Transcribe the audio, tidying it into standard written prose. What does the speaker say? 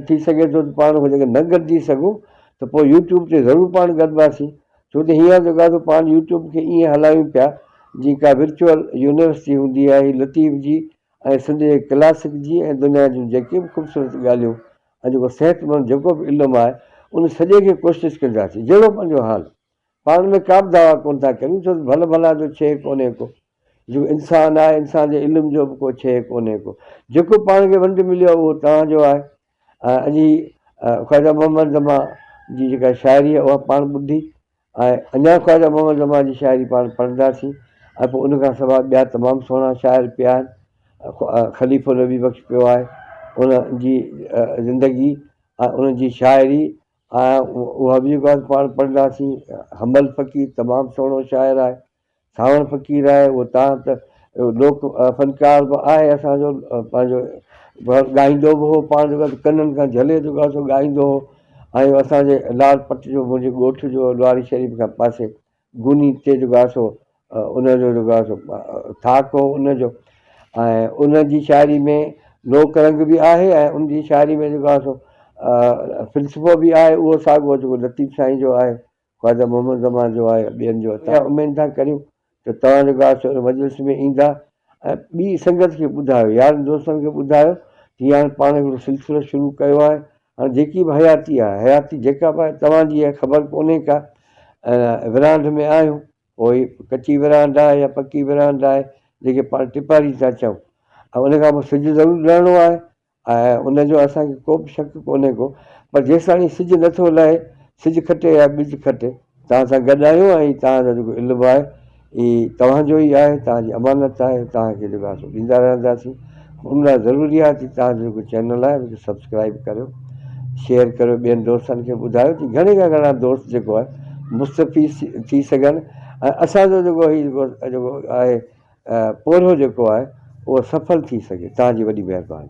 थी सघे थो त पाण जेके न गॾिजी सघूं त पोइ यूट्यूब ते ज़रूरु पाण गॾिबासीं। छो त हींअर जेको आहे पाण यूट्यूब खे ईअं हलायूं पिया जीअं का विर्चुअल यूनिवर्सिटी हूंदी आहे ही लतीफ़ जी ऐं सिंध जे क्लासिक जी ऐं दुनिया जूं जेके बि ख़ूबसूरत ॻाल्हियूं ऐं जेको सिहतमंद जेको बि इल्मु आहे उन सॼे खे कोशिशि कंदासीं। जहिड़ो पंहिंजो हाल पाण में का बि दावा कोन था कयूं छो त भला भला जो शइ कोन्हे को जेको इंसानु आहे इंसान जे इल्म जो बि को शइ कोन्हे को जेको पाण खे वंड मिलियो आहे उहो तव्हांजो आहे। अॼु ख़्वाजा मोहम्मद ज़मा जी जेका शाइरी आहे उहा पाण ॿुधी ऐं अञा ख़्वाजा मोहम्मद ज़मा जी शाइरी पाण पढ़ंदासीं ऐं पोइ उन खां सवाइ ॿिया तमामु सुहिणा शाइर पिया आहिनि। ख़लीफ़ो नबी बख़्श पियो आहे उन जी ज़िंदगी ऐं उन जी शाइरी ऐं उहा बि जेको आहे पाण पढ़ंदासीं। हमल फ़क़ीर तमामु सुहिणो शाइर आहे। सावण फ़क़ीर आहे उहो तव्हां त लोक फ़नकार बि आहे असांजो पंहिंजो ॻाईंदो बि हो पाण जेको आहे कननि खां झले जेको आहे सो ॻाईंदो हो। ऐं असांजे लाजपत जो मुंहिंजे ॻोठ जो लवारी शरीफ़ खां पासे गुनी ते जेको आहे सो उनजो जेको आहे सो थाक हो उनजो ऐं उन जी शाइरी में लोक रंग बि आहे ऐं उन जी शाइरी में जेको आहे सो फ़िल्सफ़ो बि आहे उहो साॻियो जेको लतीफ़ साईं जो आहे ख़्वाजा मोहम्मद ज़मा जो आहे ॿियनि जो आहे। उमेदु था करियूं त तव्हां जेको आहे सो मजलिस में ईंदा ऐं ॿी संगत खे ॿुधायो यारनि दोस्तनि खे ॿुधायो हीअं हाणे पाण हिकिड़ो सिलसिलो शुरू कयो आहे। हाणे जेकी बि हयाती आहे हयाती जेका बि आहे तव्हांजी आहे ख़बर कोन्हे का विरांड में आहियूं पोइ कची विरांड आहे या पकी विरांड आहे जेके पाण टिपारी था चऊं ऐं उन खां पोइ सिजु ज़रूरु लहणो आहे ऐं उनजो असांखे को बि शक कोन्हे को पर जेसि ताईं सिजु नथो लहे सिजु खटे या ॿिज खटे तव्हां सां गॾु आहियूं ऐं तव्हांजो जेको इल्मु आहे ही तव्हांजो ई आहे तव्हांजी अमानत आहे तव्हांखे जेको आहे सो ॾींदा रहंदासीं। उन लाइ ज़रूरी आहे कि तव्हांजो जेको चैनल आहे उनखे सब्सक्राइब करियो शेयर करियो ॿियनि दोस्तनि खे ॿुधायो कि घणे खां घणा दोस्त जेको आहे मुस्तफ़ीद थी सघनि ऐं असांजो जेको हीउ जेको आहे पोरो जेको आहे उहो सफल थी सघे। तव्हांजी वॾी महिरबानी।